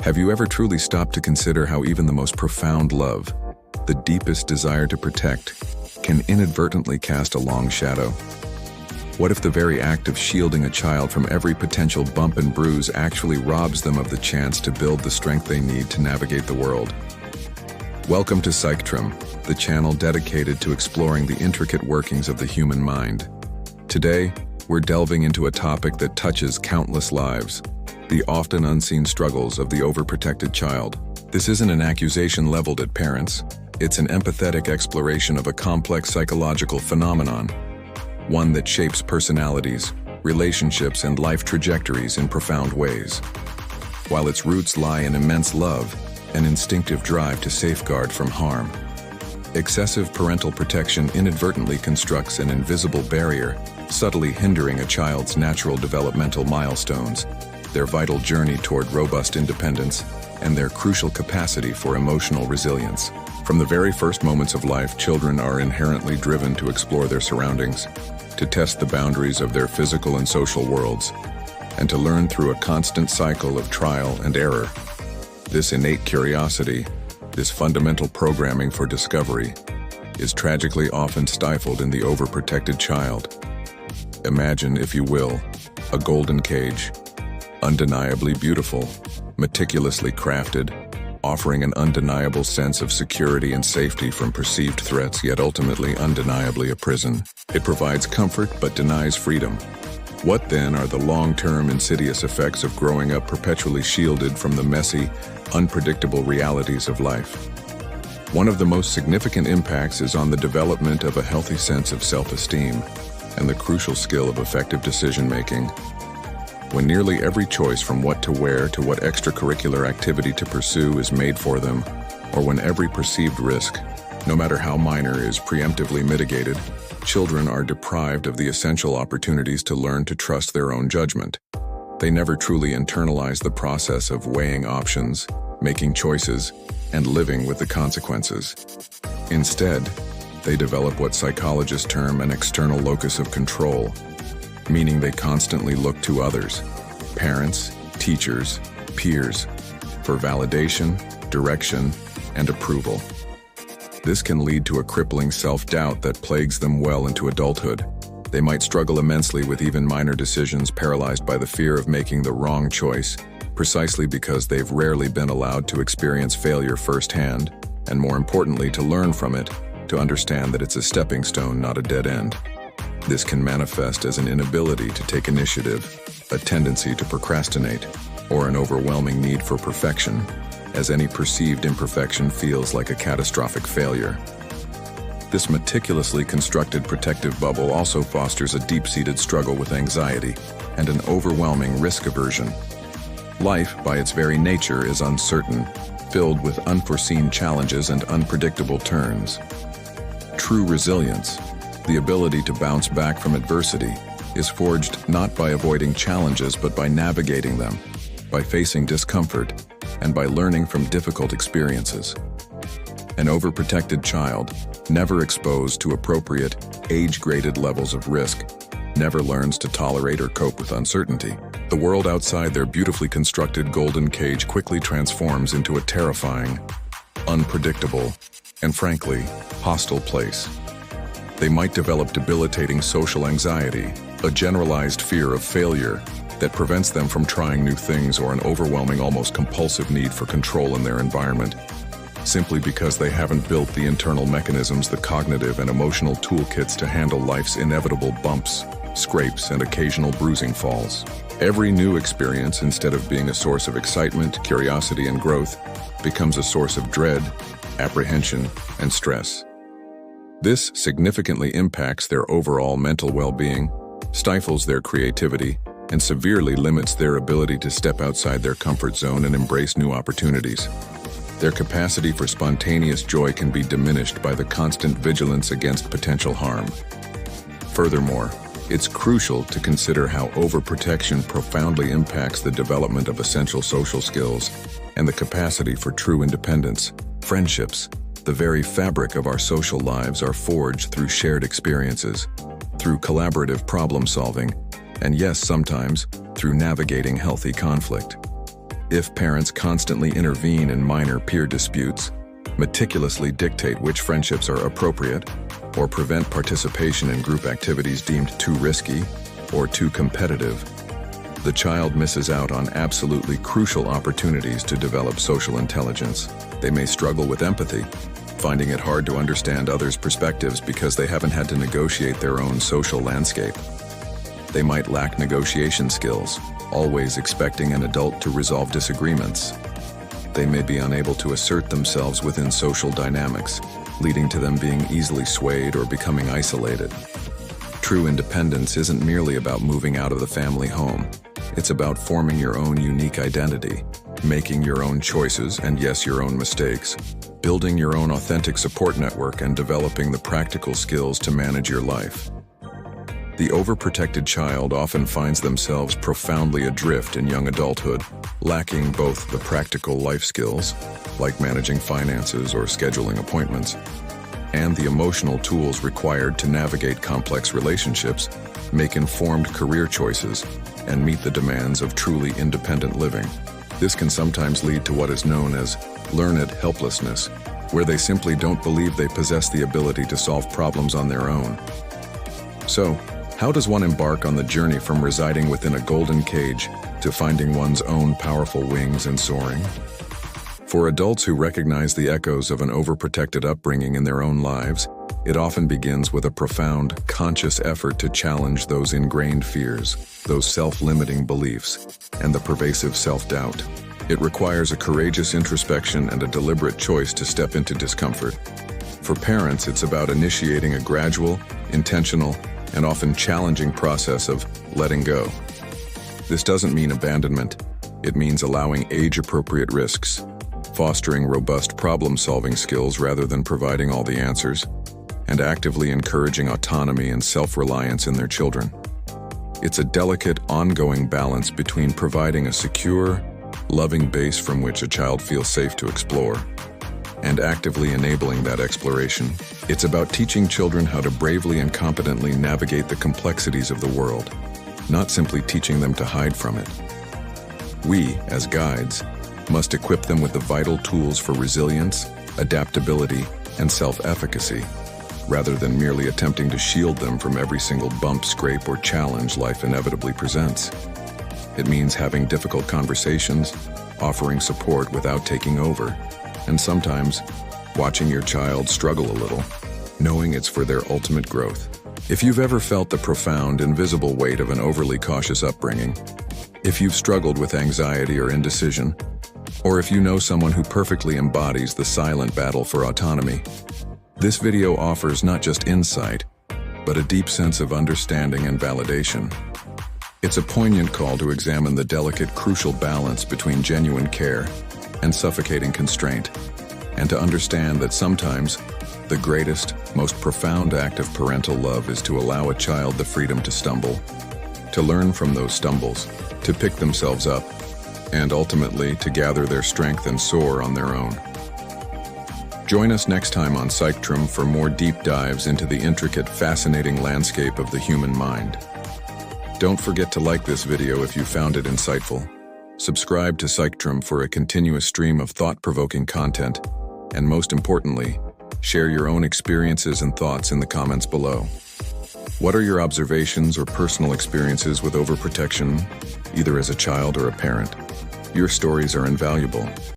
Have you ever truly stopped to consider how even the most profound love, the deepest desire to protect, can inadvertently cast a long shadow? What if the very act of shielding a child from every potential bump and bruise actually robs them of the chance to build the strength they need to navigate the world? Welcome to Psychtrum, the channel dedicated to exploring the intricate workings of the human mind. Today, we're delving into a topic that touches countless lives, the often unseen struggles of the overprotected child. This isn't an accusation leveled at parents. It's an empathetic exploration of a complex psychological phenomenon, one that shapes personalities, relationships, and life trajectories in profound ways. While its roots lie in immense love, an instinctive drive to safeguard from harm, excessive parental protection inadvertently constructs an invisible barrier, subtly hindering a child's natural developmental milestones, their vital journey toward robust independence, and their crucial capacity for emotional resilience. From the very first moments of life, children are inherently driven to explore their surroundings, to test the boundaries of their physical and social worlds, and to learn through a constant cycle of trial and error. This innate curiosity, this fundamental programming for discovery, is tragically often stifled in the overprotected child. Imagine, if you will, a golden cage, undeniably beautiful, meticulously crafted, offering an undeniable sense of security and safety from perceived threats, yet ultimately undeniably a prison. It provides comfort but denies freedom. What then are the long-term insidious effects of growing up perpetually shielded from the messy, unpredictable realities of life? One of the most significant impacts is on the development of a healthy sense of self-esteem and the crucial skill of effective decision-making. When nearly every choice from what to wear to what extracurricular activity to pursue is made for them, or when every perceived risk, no matter how minor, is preemptively mitigated, children are deprived of the essential opportunities to learn to trust their own judgment. They never truly internalize the process of weighing options, making choices, and living with the consequences. Instead, they develop what psychologists term an external locus of control, meaning they constantly look to others, parents, teachers, peers, for validation, direction, and approval. This can lead to a crippling self-doubt that plagues them well into adulthood. They might struggle immensely with even minor decisions, paralyzed by the fear of making the wrong choice, precisely because they've rarely been allowed to experience failure firsthand, and more importantly, to learn from it, to understand that it's a stepping stone, not a dead end. This can manifest as an inability to take initiative, a tendency to procrastinate, or an overwhelming need for perfection, as any perceived imperfection feels like a catastrophic failure. This meticulously constructed protective bubble also fosters a deep-seated struggle with anxiety and an overwhelming risk-aversion. Life, by its very nature, is uncertain, filled with unforeseen challenges and unpredictable turns. True resilience, the ability to bounce back from adversity, is forged not by avoiding challenges but by navigating them, by facing discomfort, and by learning from difficult experiences. An overprotected child, never exposed to appropriate, age-graded levels of risk, never learns to tolerate or cope with uncertainty. The world outside their beautifully constructed golden cage quickly transforms into a terrifying, unpredictable, and frankly, hostile place. They might develop debilitating social anxiety, a generalized fear of failure that prevents them from trying new things, or an overwhelming, almost compulsive need for control in their environment, simply because they haven't built the internal mechanisms, the cognitive and emotional toolkits to handle life's inevitable bumps, scrapes, and occasional bruising falls. Every new experience, instead of being a source of excitement, curiosity, and growth, becomes a source of dread, apprehension, and stress. This significantly impacts their overall mental well-being, stifles their creativity, and severely limits their ability to step outside their comfort zone and embrace new opportunities. Their capacity for spontaneous joy can be diminished by the constant vigilance against potential harm. Furthermore, it's crucial to consider how overprotection profoundly impacts the development of essential social skills and the capacity for true independence. Friendships, the very fabric of our social lives, are forged through shared experiences, through collaborative problem solving, and yes, sometimes, through navigating healthy conflict. If parents constantly intervene in minor peer disputes, meticulously dictate which friendships are appropriate, or prevent participation in group activities deemed too risky or too competitive, the child misses out on absolutely crucial opportunities to develop social intelligence. They may struggle with empathy, finding it hard to understand others' perspectives because they haven't had to negotiate their own social landscape. They might lack negotiation skills, always expecting an adult to resolve disagreements. They may be unable to assert themselves within social dynamics, leading to them being easily swayed or becoming isolated. True independence isn't merely about moving out of the family home. It's about forming your own unique identity, making your own choices and yes, your own mistakes, building your own authentic support network, and developing the practical skills to manage your life. The overprotected child often finds themselves profoundly adrift in young adulthood, lacking both the practical life skills, like managing finances or scheduling appointments, and the emotional tools required to navigate complex relationships, make informed career choices, and meet the demands of truly independent living. This can sometimes lead to what is known as learned helplessness, where they simply don't believe they possess the ability to solve problems on their own. So, how does one embark on the journey from residing within a golden cage to finding one's own powerful wings and soaring? For adults who recognize the echoes of an overprotected upbringing in their own lives, it often begins with a profound, conscious effort to challenge those ingrained fears, those self-limiting beliefs, and the pervasive self-doubt. It requires a courageous introspection and a deliberate choice to step into discomfort. For parents, it's about initiating a gradual, intentional, and often challenging process of letting go. This doesn't mean abandonment. It means allowing age-appropriate risks, fostering robust problem-solving skills rather than providing all the answers, and actively encouraging autonomy and self-reliance in their children. It's a delicate, ongoing balance between providing a secure, loving base from which a child feels safe to explore, and actively enabling that exploration. It's about teaching children how to bravely and competently navigate the complexities of the world, not simply teaching them to hide from it. We, as guides, must equip them with the vital tools for resilience, adaptability, and self-efficacy, rather than merely attempting to shield them from every single bump, scrape, or challenge life inevitably presents. It means having difficult conversations, offering support without taking over, and sometimes watching your child struggle a little, knowing it's for their ultimate growth. If you've ever felt the profound, invisible weight of an overly cautious upbringing, if you've struggled with anxiety or indecision, or if you know someone who perfectly embodies the silent battle for autonomy, this video offers not just insight, but a deep sense of understanding and validation. It's a poignant call to examine the delicate, crucial balance between genuine care and suffocating constraint, and to understand that sometimes the greatest, most profound act of parental love is to allow a child the freedom to stumble, to learn from those stumbles, to pick themselves up, and ultimately to gather their strength and soar on their own. Join us next time on Psychtrum for more deep dives into the intricate, fascinating landscape of the human mind. Don't forget to like this video if you found it insightful. Subscribe to Psychtrum for a continuous stream of thought-provoking content, and most importantly, share your own experiences and thoughts in the comments below. What are your observations or personal experiences with overprotection, either as a child or a parent? Your stories are invaluable,